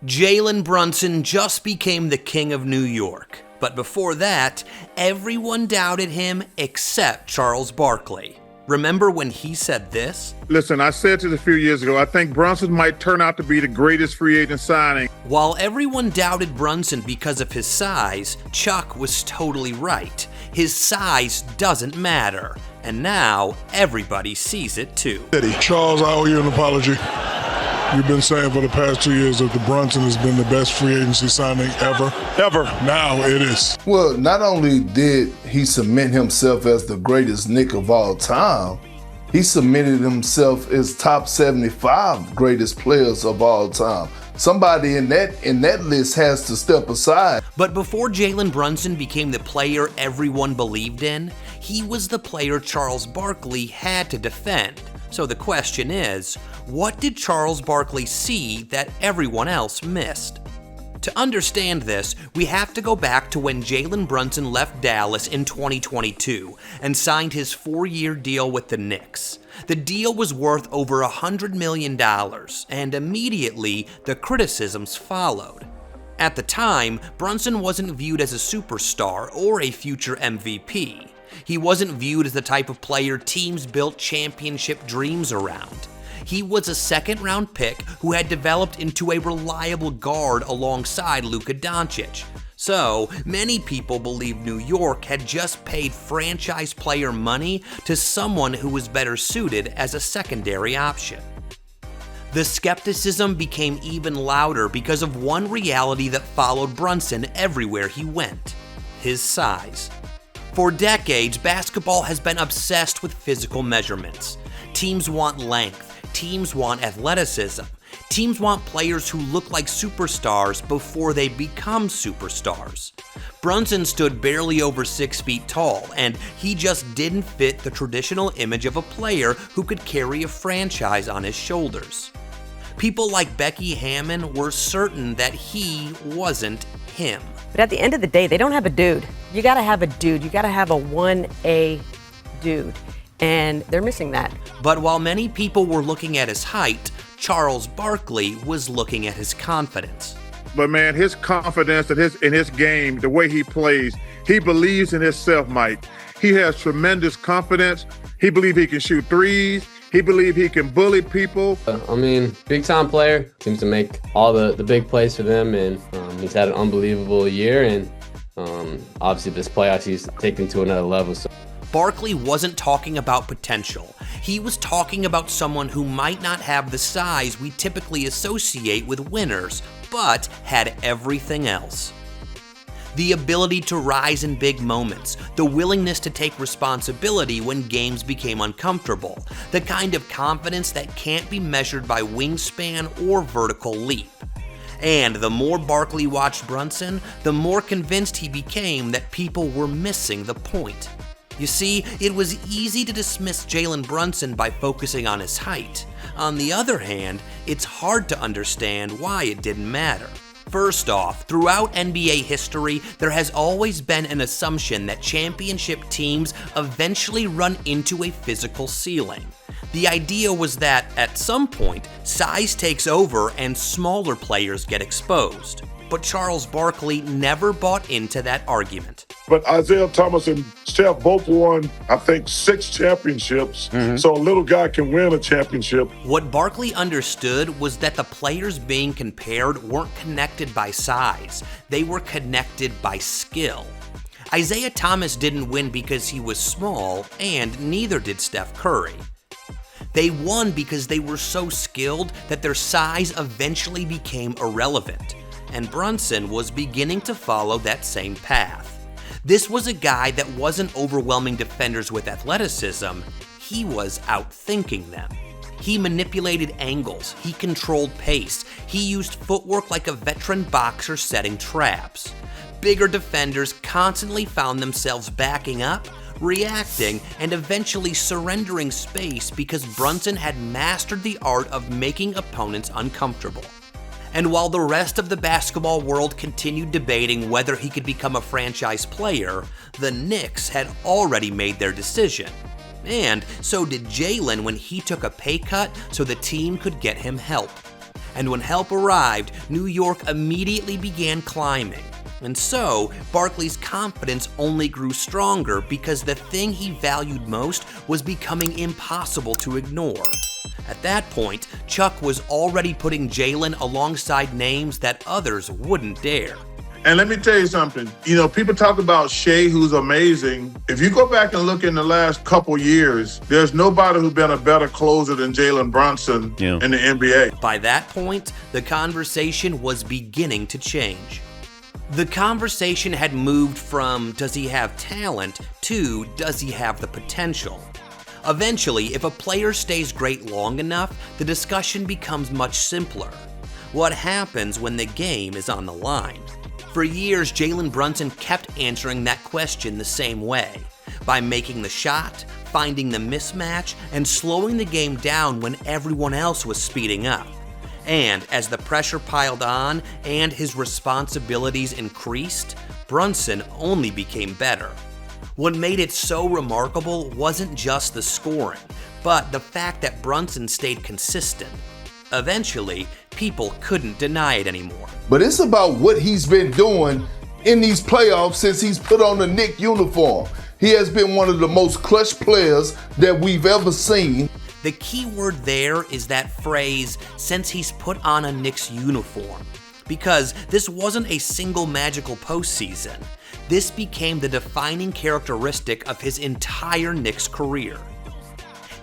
Jalen Brunson just became the king of New York. But before that, everyone doubted him except Charles Barkley. Remember when he said this? Listen, I said this a few years ago, I think Brunson might turn out to be the greatest free agent signing. While everyone doubted Brunson because of his size, Chuck was totally right. His size doesn't matter. And now, everybody sees it too. Charles, I owe you an apology. You've been saying for the past 2 years that the Brunson has been the best free agency signing ever. Now it is. Well, not only did he cement himself as the greatest Knick of all time, he cemented himself as top 75 greatest players of all time. Somebody in that list has to step aside. But before Jalen Brunson became the player everyone believed in, he was the player Charles Barkley had to defend. So the question is, what did Charles Barkley see that everyone else missed? To understand this, we have to go back to when Jalen Brunson left Dallas in 2022 and signed his 4-year deal with the Knicks. The deal was worth over $100 million, and immediately the criticisms followed. At the time, Brunson wasn't viewed as a superstar or a future MVP. He wasn't viewed as the type of player teams built championship dreams around. He was a second-round pick who had developed into a reliable guard alongside Luka Doncic. So, many people believe New York had just paid franchise player money to someone who was better suited as a secondary option. The skepticism became even louder because of one reality that followed Brunson everywhere he went: his size. For decades, basketball has been obsessed with physical measurements. Teams want length. Teams want athleticism. Teams want players who look like superstars before they become superstars. Brunson stood barely over 6 feet tall, and he just didn't fit the traditional image of a player who could carry a franchise on his shoulders. People like Becky Hammon were certain that he wasn't him. But at the end of the day, they don't have a dude. You gotta have a dude. You gotta have a 1A dude. And they're missing that. But while many people were looking at his height, Charles Barkley was looking at his confidence. But man, his confidence in his game, the way he plays, he believes in himself, Mike. He has tremendous confidence. He believes he can shoot threes. He believes he can bully people. Big time player. Seems to make all the big plays for them, and he's had an unbelievable year, and obviously this playoffs he's taken to another level. So. Barkley wasn't talking about potential. He was talking about someone who might not have the size we typically associate with winners, but had everything else. The ability to rise in big moments, the willingness to take responsibility when games became uncomfortable, the kind of confidence that can't be measured by wingspan or vertical leap. And the more Barkley watched Brunson, the more convinced he became that people were missing the point. You see, it was easy to dismiss Jalen Brunson by focusing on his height. On the other hand, it's hard to understand why it didn't matter. First off, throughout NBA history, there has always been an assumption that championship teams eventually run into a physical ceiling. The idea was that, at some point, size takes over and smaller players get exposed. But Charles Barkley never bought into that argument. But Isaiah Thomas and Steph both won, I think, 6 championships. So a little guy can win a championship. What Barkley understood was that the players being compared weren't connected by size. They were connected by skill. Isaiah Thomas didn't win because he was small, and neither did Steph Curry. They won because they were so skilled that their size eventually became irrelevant. And Brunson was beginning to follow that same path. This was a guy that wasn't overwhelming defenders with athleticism, he was outthinking them. He manipulated angles, he controlled pace, he used footwork like a veteran boxer setting traps. Bigger defenders constantly found themselves backing up, reacting, and eventually surrendering space because Brunson had mastered the art of making opponents uncomfortable. And while the rest of the basketball world continued debating whether he could become a franchise player, the Knicks had already made their decision. And so did Jalen when he took a pay cut so the team could get him help. And when help arrived, New York immediately began climbing. And so, Barkley's confidence only grew stronger because the thing he valued most was becoming impossible to ignore. At that point, Chuck was already putting Jalen alongside names that others wouldn't dare. And let me tell you something. You know, people talk about Shea, who's amazing. If you go back and look in the last couple years, there's nobody who's been a better closer than Jalen Brunson in the NBA. By that point, the conversation was beginning to change. The conversation had moved from does he have talent to does he have the potential. Eventually, if a player stays great long enough, the discussion becomes much simpler. What happens when the game is on the line? For years, Jalen Brunson kept answering that question the same way, by making the shot, finding the mismatch, and slowing the game down when everyone else was speeding up. And as the pressure piled on and his responsibilities increased, Brunson only became better. What made it so remarkable wasn't just the scoring, but the fact that Brunson stayed consistent. Eventually, people couldn't deny it anymore. But it's about what he's been doing in these playoffs since he's put on the Knicks uniform. He has been one of the most clutch players that we've ever seen. The key word there is that phrase, since he's put on a Knicks uniform. Because this wasn't a single magical postseason. This became the defining characteristic of his entire Knicks career.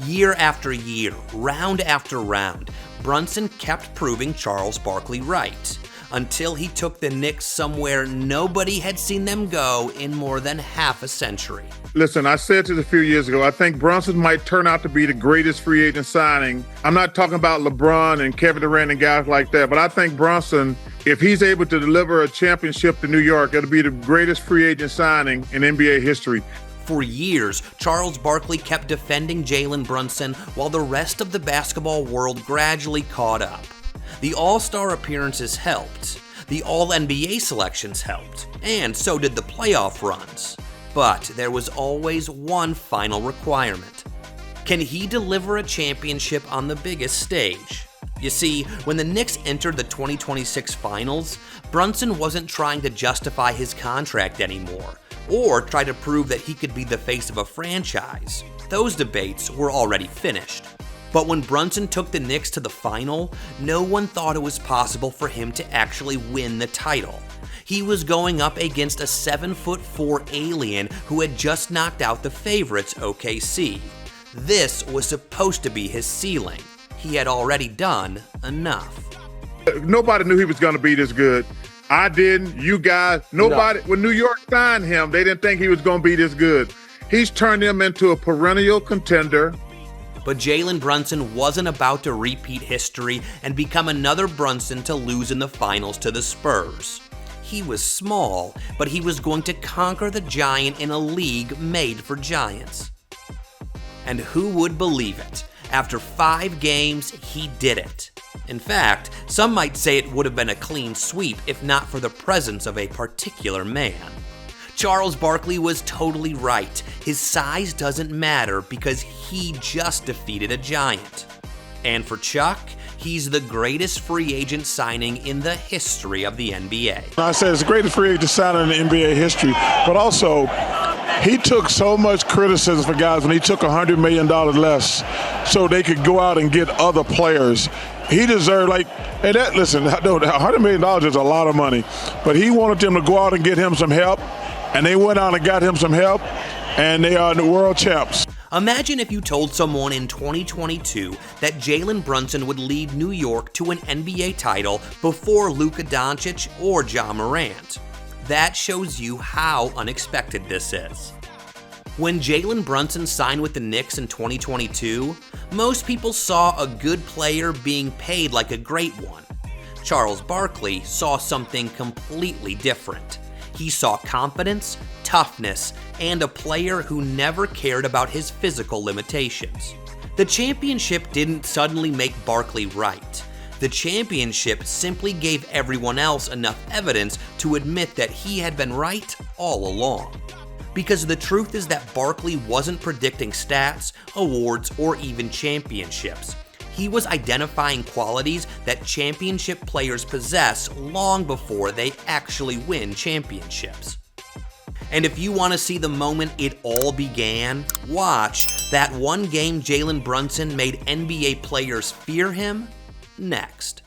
Year after year, round after round, Brunson kept proving Charles Barkley right, until he took the Knicks somewhere nobody had seen them go in more than half a century. Listen, I said this a few years ago, I think Brunson might turn out to be the greatest free agent signing. I'm not talking about LeBron and Kevin Durant and guys like that, but I think Brunson, if he's able to deliver a championship to New York, it'll be the greatest free agent signing in NBA history. For years, Charles Barkley kept defending Jalen Brunson while the rest of the basketball world gradually caught up. The All-Star appearances helped, the All-NBA selections helped, and so did the playoff runs. But there was always one final requirement. Can he deliver a championship on the biggest stage? You see, when the Knicks entered the 2026 finals, Brunson wasn't trying to justify his contract anymore, or try to prove that he could be the face of a franchise. Those debates were already finished. But when Brunson took the Knicks to the final, no one thought it was possible for him to actually win the title. He was going up against a 7'4" alien who had just knocked out the favorites OKC. This was supposed to be his ceiling. He had already done enough. Nobody knew he was going to be this good. I didn't, you guys, nobody. No. When New York signed him, they didn't think he was going to be this good. He's turned them into a perennial contender. But Jalen Brunson wasn't about to repeat history and become another Brunson to lose in the finals to the Spurs. He was small, but he was going to conquer the giant in a league made for giants. And who would believe it? After 5 games, he did it. In fact, some might say it would have been a clean sweep if not for the presence of a particular man. Charles Barkley was totally right. His size doesn't matter because he just defeated a giant. And for Chuck, he's the greatest free agent signing in the history of the NBA. I said it's the greatest free agent signing in NBA history, but also he took so much criticism for guys when he took $100 million less so they could go out and get other players. He deserved, listen, $100 million is a lot of money, but he wanted them to go out and get him some help, and they went out and got him some help, and they are the world champs. Imagine if you told someone in 2022 that Jalen Brunson would lead New York to an NBA title before Luka Doncic or Ja Morant. That shows you how unexpected this is. When Jalen Brunson signed with the Knicks in 2022, most people saw a good player being paid like a great one. Charles Barkley saw something completely different. He saw confidence, toughness, and a player who never cared about his physical limitations. The championship didn't suddenly make Barkley right. The championship simply gave everyone else enough evidence to admit that he had been right all along. Because the truth is that Barkley wasn't predicting stats, awards, or even championships. He was identifying qualities that championship players possess long before they actually win championships. And if you want to see the moment it all began, watch that one game Jalen Brunson made NBA players fear him next.